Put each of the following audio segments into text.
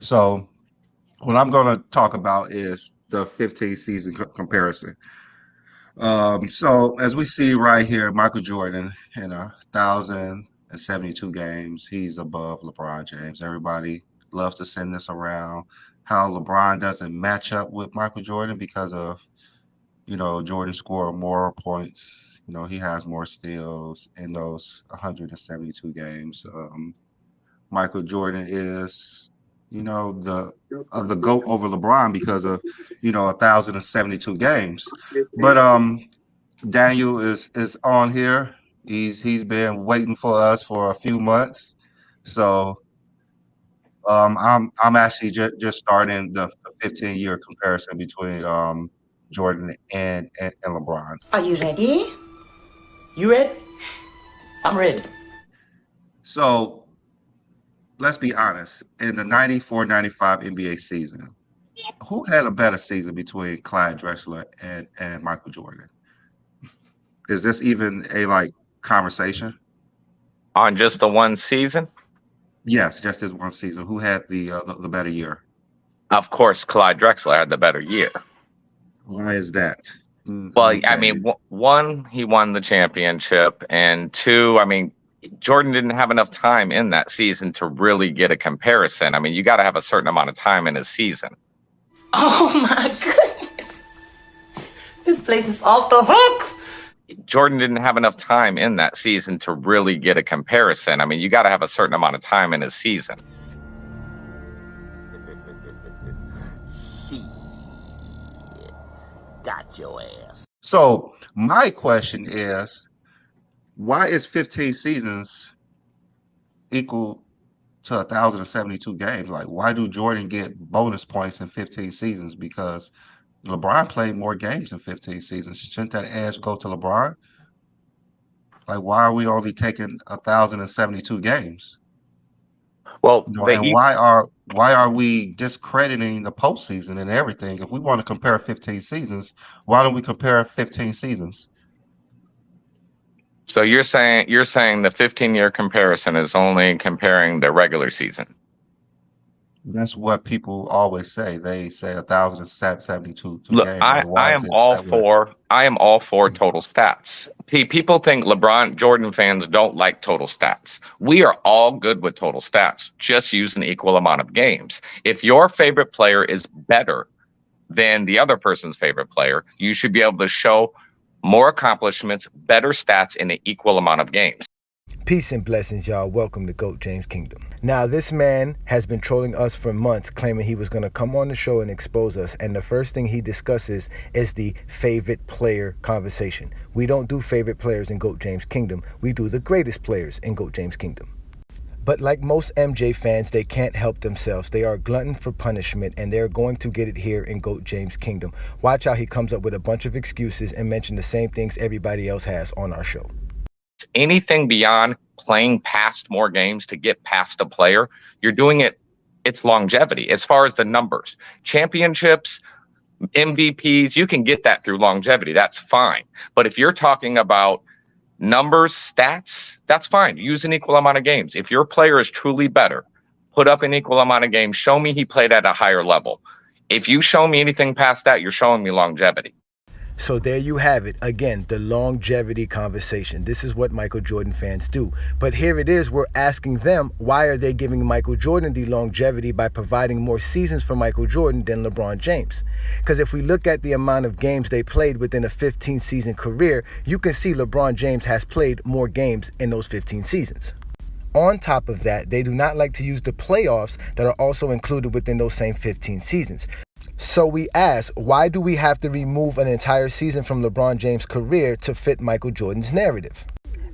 So what I'm going to talk about is the 15 season comparison. So as we see right here, Michael Jordan in 1,072 games, he's above LeBron James. Everybody loves to send this around how LeBron doesn't match up with Michael Jordan because of, Jordan scored more points. He has more steals in those 172 games. Michael Jordan is, the GOAT over LeBron because of, 1,072 games. But Daniel is on here. He's been waiting for us for a few months. So I'm actually just starting the 15-year comparison between Jordan and LeBron. Are you ready? You ready? I'm ready. So let's be honest. In the 94-95 NBA season, who had a better season between Clyde Drexler and Michael Jordan? Is this even a conversation? On just the one season? Yes, just this one season. Who had the better year? Of course, Clyde Drexler had the better year. Why is that? Well, Okay. I mean, one, he won the championship, and two, I mean, Jordan didn't have enough time in that season to really get a comparison. I mean, you got to have a certain amount of time in a season. Oh my goodness. This place is off the hook. Jordan didn't have enough time in that season to really get a comparison. I mean, you got to have a certain amount of time in a season. Shit. Got your ass. So my question is, why is 15 seasons equal to 1,072 games? Like, why do Jordan get bonus points in 15 seasons? Because LeBron played more games in 15 seasons. Shouldn't that edge go to LeBron? Like, why are we only taking 1,072 games? Well, And why are we discrediting the postseason and everything? If we want to compare 15 seasons, why don't we compare 15 seasons? so you're saying the 15-year comparison is only comparing the regular season. That's what people always say. They say 1,072 Look, games. I am all for total stats. People think Jordan fans don't like total stats. We are all good with total stats. Just use an equal amount of games. If your favorite player is better than the other person's favorite player, you should be able to show more accomplishments, better stats in an equal amount of games. Peace and blessings, y'all. Welcome to GOAT James Kingdom. Now, this man has been trolling us for months, claiming he was going to come on the show and expose us. And the first thing he discusses is the favorite player conversation. We don't do favorite players in GOAT James Kingdom. We do the greatest players in GOAT James Kingdom. But like most MJ fans, they can't help themselves. They are glutton for punishment, and they're going to get it here in GOAT James Kingdom. Watch how he comes up with a bunch of excuses and mention the same things everybody else has on our show. Anything beyond playing past more games to get past a player, you're doing it's longevity. As far as the numbers, championships, MVPs, you can get that through longevity. That's fine. But if you're talking about numbers, stats, that's fine. Use an equal amount of games. If your player is truly better, put up an equal amount of games. Show me he played at a higher level. If you show me anything past that, you're showing me longevity. So there you have it. Again, the longevity conversation. This is what Michael Jordan fans do. But here it is. We're asking them, why are they giving Michael Jordan the longevity by providing more seasons for Michael Jordan than LeBron James? Because if we look at the amount of games they played within a 15-season career, you can see LeBron James has played more games in those 15 seasons. On top of that, they do not like to use the playoffs that are also included within those same 15 seasons. So we ask, why do we have to remove an entire season from LeBron James' career to fit Michael Jordan's narrative?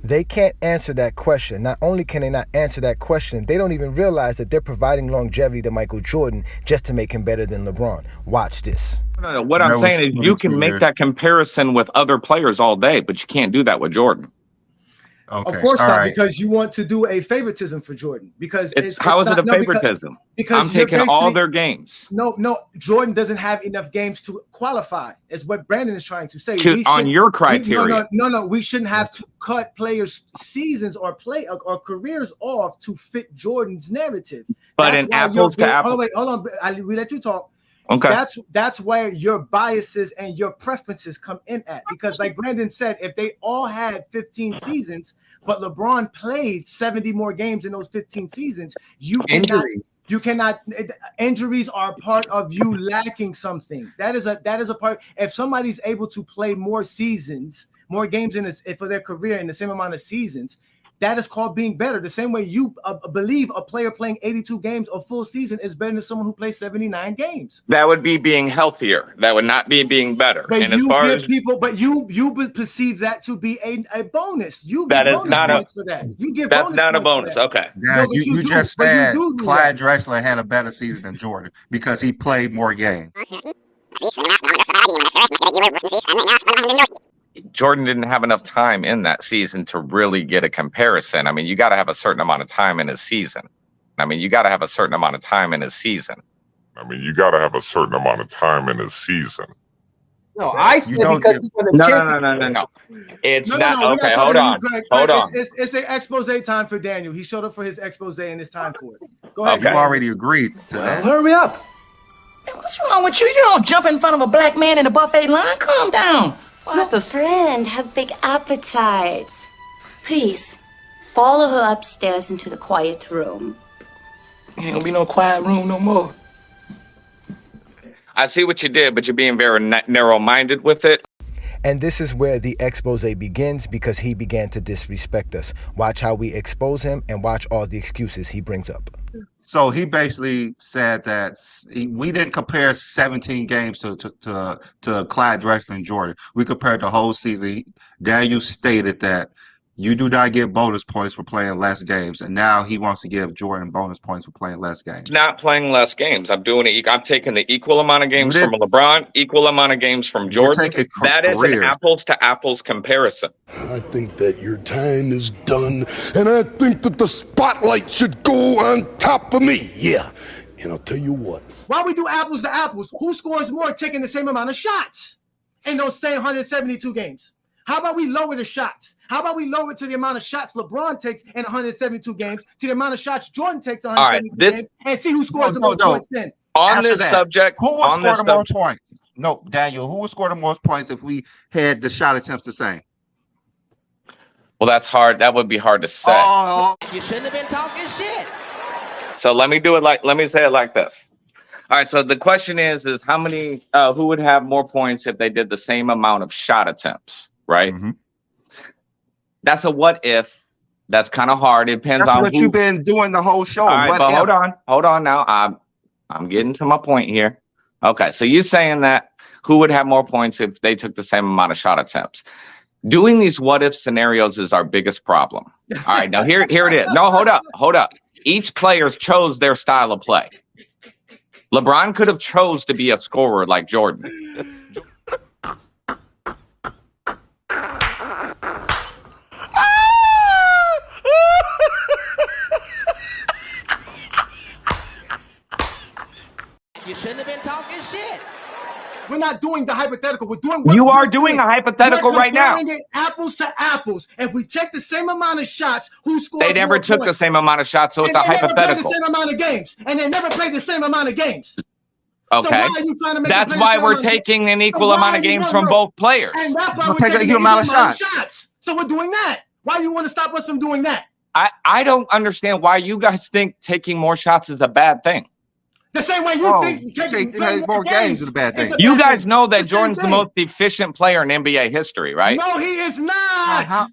They can't answer that question. Not only can they not answer that question, they don't even realize that they're providing longevity to Michael Jordan just to make him better than LeBron. Watch this. No. What I'm saying is you can make that comparison with other players all day, but you can't do that with Jordan. Okay. Of course All not, right. because you want to do a favoritism for Jordan. Because How is it a no, favoritism? because I'm taking all their games. No, Jordan doesn't have enough games to qualify, is what Brandon is trying to say. On your criteria. No, we shouldn't have to cut players' seasons or careers off to fit Jordan's narrative. But That's in apples to apples. Hold on. We let you talk. Okay. That's where your biases and your preferences come in at. Because like Brandon said, if they all had 15 seasons, but LeBron played 70 more games in those 15 seasons, you cannot. Injuries are part of you lacking something. That is a part. If somebody's able to play more seasons, more games for their career in the same amount of seasons, that is called being better. The same way you believe a player playing 82 games a full season is better than someone who plays 79 games. That would be being healthier. That would not be being better. But and you as far give as people, but you perceive that to be a bonus. You that give is bonus not points for that. You give that's bonus not a points for bonus. that. Okay. Dennis, No, you do, just but you said do Clyde that. Drexler had a better season than Jordan because he played more games. Jordan didn't have enough time in that season to really get a comparison. I mean, you got to have a certain amount of time in his season. No, I said because he was a champion. No. It's No. not. We're Okay, not hold talking on. to you, Craig. Hold on. It's an expose time for Daniel. He showed up for his expose and it's time for it. Go ahead. Okay. You already agreed to that. Hurry up. Man, what's wrong with you? You don't jump in front of a black man in the buffet line. Calm down. Your friend have big appetite. Please, follow her upstairs into the quiet room. Ain't gonna be no quiet room no more. I see what you did, but you're being very narrow-minded with it. And this is where the expose begins, because he began to disrespect us. Watch how we expose him and watch all the excuses he brings up. So he basically said that we didn't compare 17 games to Clyde Drexler and Jordan. We compared the whole season. Daniel stated that you do not get bonus points for playing less games, and now he wants to give Jordan bonus points for playing less games. Not playing less games. I'm doing it. I'm taking the equal amount of games from LeBron, equal amount of games from Jordan. That is an apples to apples comparison. I think that your time is done, and I think that the spotlight should go on top of me. Yeah, and I'll tell you what. Why we do apples to apples? Who scores more taking the same amount of shots in those same 172 games? How about we lower the shots? How about we lower it to the amount of shots LeBron takes in 172 games to the amount of shots Jordan takes in 172 games, and see who scores the most points then? On this subject, who will score the most points? No, Daniel, who will score the most points if we had the shot attempts the same? Well, that's hard. That would be hard to say. You shouldn't have been talking shit. So let me say it like this. All right. So the question is how many, who would have more points if they did the same amount of shot attempts? Right. Mm-hmm. That's a what if. That's kind of hard. It depends on what you've been doing the whole show. All right, but hold on now. I'm getting to my point here. Okay, so you're saying that who would have more points if they took the same amount of shot attempts? Doing these what if scenarios is our biggest problem. All right, now here it is. No, hold up. Each player chose their style of play. LeBron could have chose to be a scorer like Jordan. You shouldn't have been talking shit. We're not doing the hypothetical. We're doing what you are doing a hypothetical right now. It apples to apples. If we take the same amount of shots, who scores? They never took the same amount of shots, so it's a hypothetical. Never played the same amount of games, and they never played the same amount of games. Okay, so why are you trying to make that's why we're taking an equal amount of games from both players. And that's why we're taking an equal amount of shots. So we're doing that. Why do you want to stop us from doing that? I don't understand why you guys think taking more shots is a bad thing. The same way you think taking more games is a bad thing. You guys know that Jordan's the most efficient player in NBA history, right? No, he is not.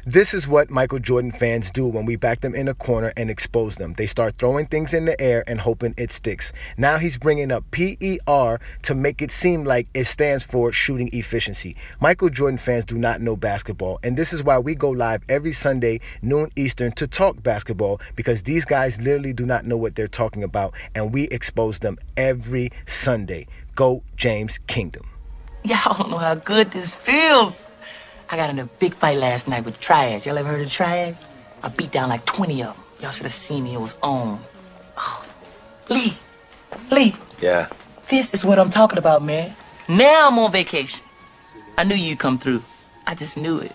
This is what Michael Jordan fans do when we back them in a corner and expose them. They start throwing things in the air and hoping it sticks. Now he's bringing up PER to make it seem like it stands for shooting efficiency. Michael Jordan fans do not know basketball, and this is why we go live every Sunday, noon Eastern, to talk basketball, because these guys literally do not know what they're talking about, and we expose them every Sunday. Go James Kingdom. Y'all don't know how good this feels. I got in a big fight last night with Triads. Y'all ever heard of Triads? I beat down like 20 of them. Y'all should have seen me. It was on. Oh. Lee. Yeah. This is what I'm talking about, man. Now I'm on vacation. I knew you'd come through. I just knew it.